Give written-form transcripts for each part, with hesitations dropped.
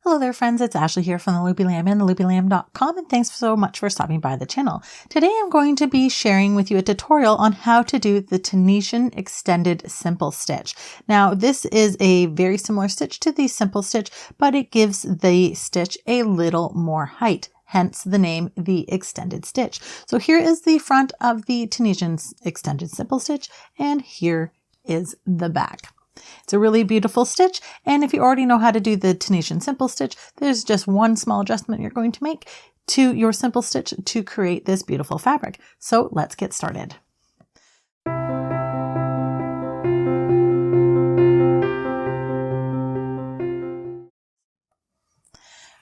Hello there friends, it's Ashley here from the Loopy Lamb and theloopylamb.com, and thanks so much for stopping by the channel. Today I'm going to be sharing with you a tutorial on how to do the Tunisian Extended Simple Stitch. Now this is a very similar stitch to the Simple Stitch, but it gives the stitch a little more height. Hence the name, the Extended Stitch. So here is the front of the Tunisian Extended Simple Stitch, and here is the back. It's a really beautiful stitch, and if you already know how to do the Tunisian Simple Stitch, there's just one small adjustment you're going to make to your Simple Stitch to create this beautiful fabric. So let's get started.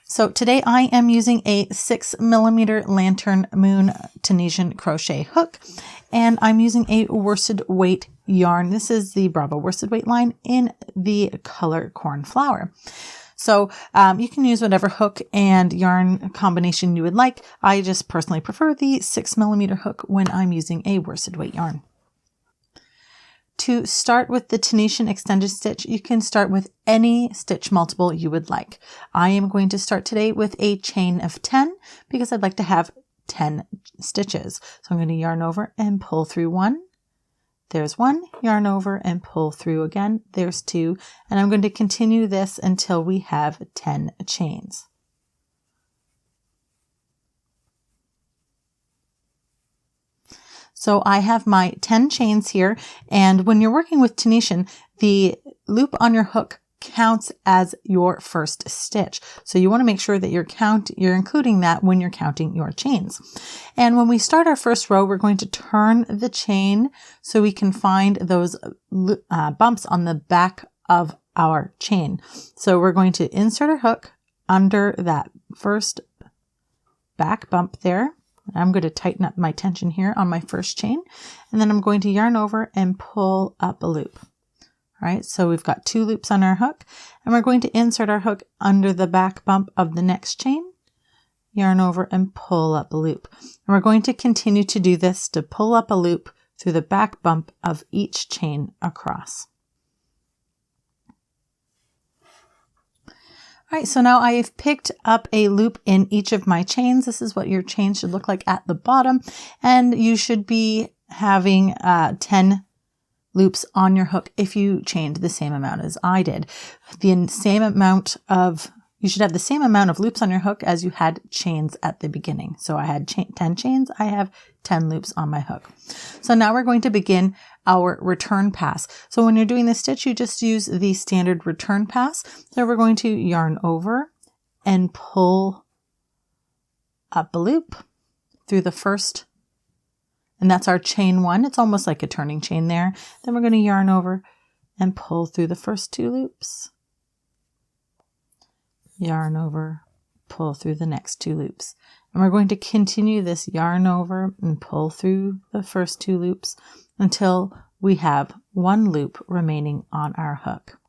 So today I am using a 6mm Lantern Moon Tunisian crochet hook, and I'm using a worsted weight yarn. This is the Bravo worsted weight line in the color Cornflower. So you can use whatever hook and yarn combination you would like. I just personally prefer the 6mm hook when I'm using a worsted weight yarn. To start with the Tunisian Extended Stitch, you can start with any stitch multiple you would like. I am going to start today with a chain of 10 because I'd like to have 10 stitches. So I'm going to yarn over and pull through one. There's one, yarn over and pull through again. There's two, and I'm going to continue this until we have 10 chains. So I have my 10 chains here, and when you're working with Tunisian, the loop on your hook counts as your first stitch. So you want to make sure that you're including that when you're counting your chains. And when we start our first row, we're going to turn the chain so we can find those bumps on the back of our chain. So we're going to insert our hook under that first back bump there. I'm going to tighten up my tension here on my first chain, and then I'm going to yarn over and pull up a loop. All right, so we've got 2 loops on our hook, and we're going to insert our hook under the back bump of the next chain, yarn over and pull up a loop. And we're going to continue to do this to pull up a loop through the back bump of each chain across. All right, so now I've picked up a loop in each of my chains. This is what your chain should look like at the bottom, and you should be having 10 loops on your hook if you chained the same amount as I did. You should have the same amount of loops on your hook as you had chains at the beginning. So I had 10 chains, I have 10 loops on my hook. So now we're going to begin our return pass. So when you're doing this stitch, you just use the standard return pass. So we're going to yarn over and pull up a loop through the first, and that's our chain 1. It's almost like a turning chain there. Then we're going to yarn over and pull through the first 2 loops. Yarn over, pull through the next 2 loops. And we're going to continue this yarn over and pull through the first 2 loops until we have 1 loop remaining on our hook.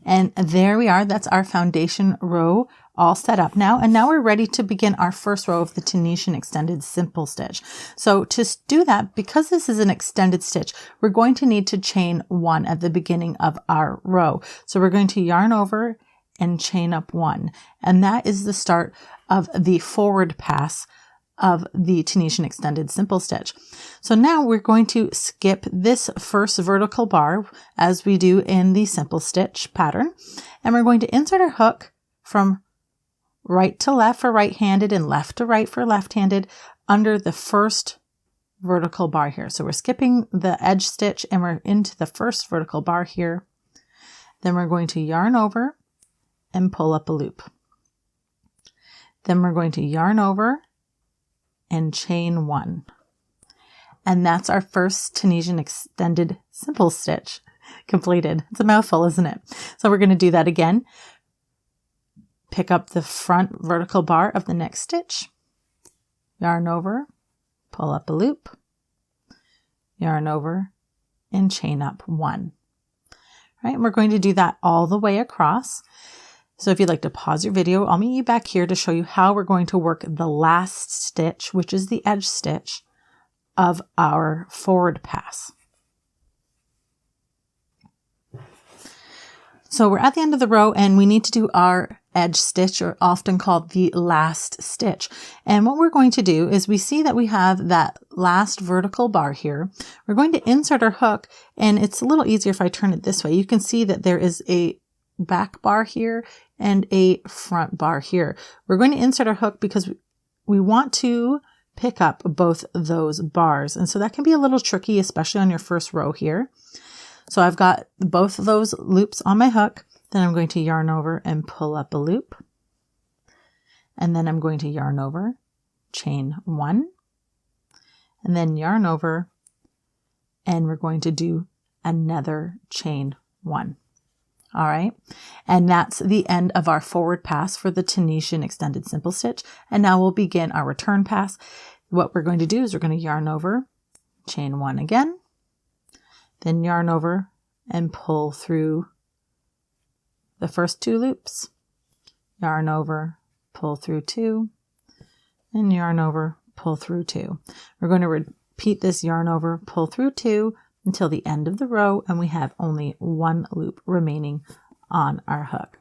And there we are. That's our foundation row all set up now. And now we're ready to begin our first row of the Tunisian Extended Simple Stitch. So to do that, because this is an extended stitch, we're going to need to chain 1 at the beginning of our row. So we're going to yarn over and chain up 1. And that is the start of the forward pass of the Tunisian Extended Simple Stitch. So now we're going to skip this first vertical bar as we do in the Simple Stitch pattern. And we're going to insert our hook from right to left for right-handed and left to right for left-handed under the first vertical bar here. So we're skipping the edge stitch and we're into the first vertical bar here. Then we're going to yarn over and pull up a loop. Then we're going to yarn over and chain 1. And that's our first Tunisian Extended Simple Stitch completed. It's a mouthful, isn't it? So we're going to do that again. Pick up the front vertical bar of the next stitch, yarn over, pull up a loop, yarn over, and chain up 1. All right, and we're going to do that all the way across. So if you'd like to pause your video, I'll meet you back here to show you how we're going to work the last stitch, which is the edge stitch, of our forward pass. So we're at the end of the row and we need to do our edge stitch, or often called the last stitch. And what we're going to do is we see that we have that last vertical bar here. We're going to insert our hook, and it's a little easier if I turn it this way. You can see that there is a back bar here and a front bar here. We're going to insert our hook because we want to pick up both those bars. And so that can be a little tricky, especially on your first row here. So I've got both of those loops on my hook. Then I'm going to yarn over and pull up a loop. And then I'm going to yarn over, chain 1, and then yarn over, and we're going to do another chain 1. All right. And that's the end of our forward pass for the Tunisian Extended Simple Stitch. And now we'll begin our return pass. What we're going to do is we're going to yarn over, chain 1 again, then yarn over and pull through the first 2 loops, yarn over, pull through 2, and yarn over, pull through 2. We're going to repeat this yarn over, pull through 2 until the end of the row, and we have only 1 loop remaining on our hook.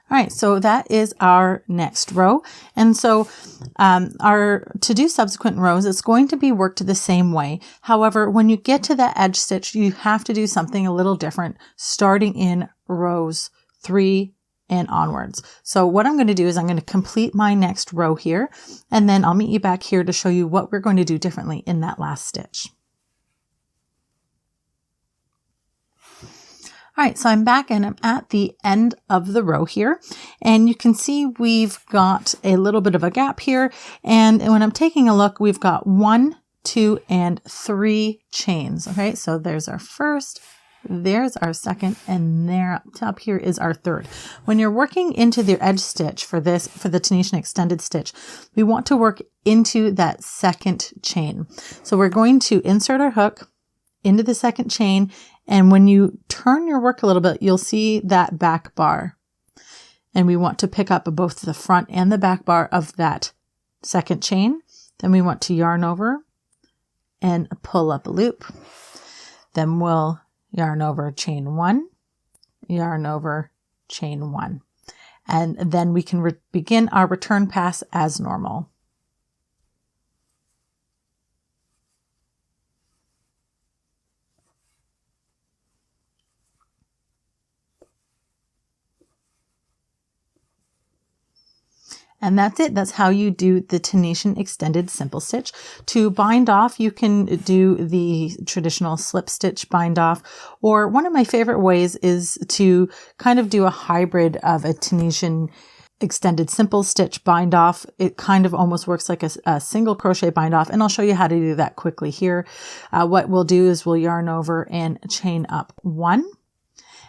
All right, so that is our next row. And so to do subsequent rows, it's going to be worked the same way. However, when you get to that edge stitch, you have to do something a little different, starting in rows 3 and onwards. So what I'm going to do is I'm going to complete my next row here, and then I'll meet you back here to show you what we're going to do differently in that last stitch. All right, so I'm back and I'm at the end of the row here, and you can see we've got a little bit of a gap here. And when I'm taking a look, we've got 1, 2, and 3 chains. Okay, so there's our first, there's our second, and there up top here is our third. When you're working into the edge stitch for the Tunisian Extended Stitch, we want to work into that second chain. So we're going to insert our hook into the second chain, and when you turn your work a little bit, you'll see that back bar. And we want to pick up both the front and the back bar of that second chain. Then we want to yarn over and pull up a loop. Then we'll yarn over, chain 1, yarn over, chain 1. And then we can begin our return pass as normal. And that's it. That's how you do the Tunisian Extended Simple Stitch. To bind off, you can do the traditional slip stitch bind off, or one of my favorite ways is to kind of do a hybrid of a Tunisian Extended Simple Stitch bind off. It kind of almost works like a single crochet bind off, and I'll show you how to do that quickly here. What we'll do is we'll yarn over and chain up 1.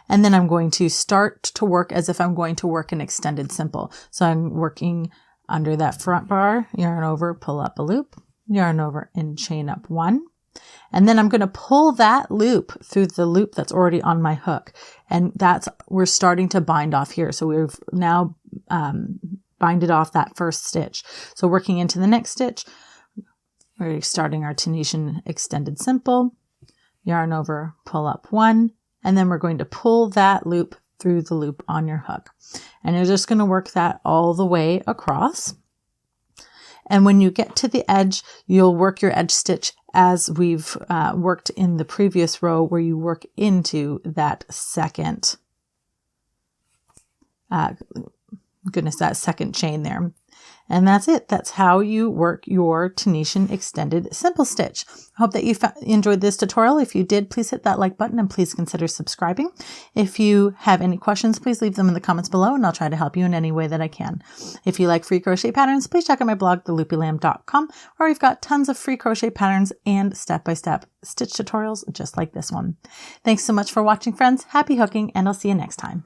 And then I'm going to start to work as if I'm going to work an extended simple. So I'm working under that front bar, yarn over, pull up a loop, yarn over and chain up 1. And then I'm going to pull that loop through the loop that's already on my hook. And we're starting to bind off here. So we've now binded off that first stitch. So working into the next stitch, we're starting our Tunisian Extended Simple, yarn over, pull up 1. And then we're going to pull that loop through the loop on your hook. And you're just going to work that all the way across. And when you get to the edge, you'll work your edge stitch as we've worked in the previous row, where you work into that second, that second chain there. And that's it. That's how you work your Tunisian Extended Simple Stitch. I hope that you enjoyed this tutorial. If you did, please hit that like button and please consider subscribing. If you have any questions, please leave them in the comments below and I'll try to help you in any way that I can. If you like free crochet patterns, please check out my blog, theloopylamb.com, where we've got tons of free crochet patterns and step-by-step stitch tutorials just like this one. Thanks so much for watching, friends. Happy hooking, and I'll see you next time.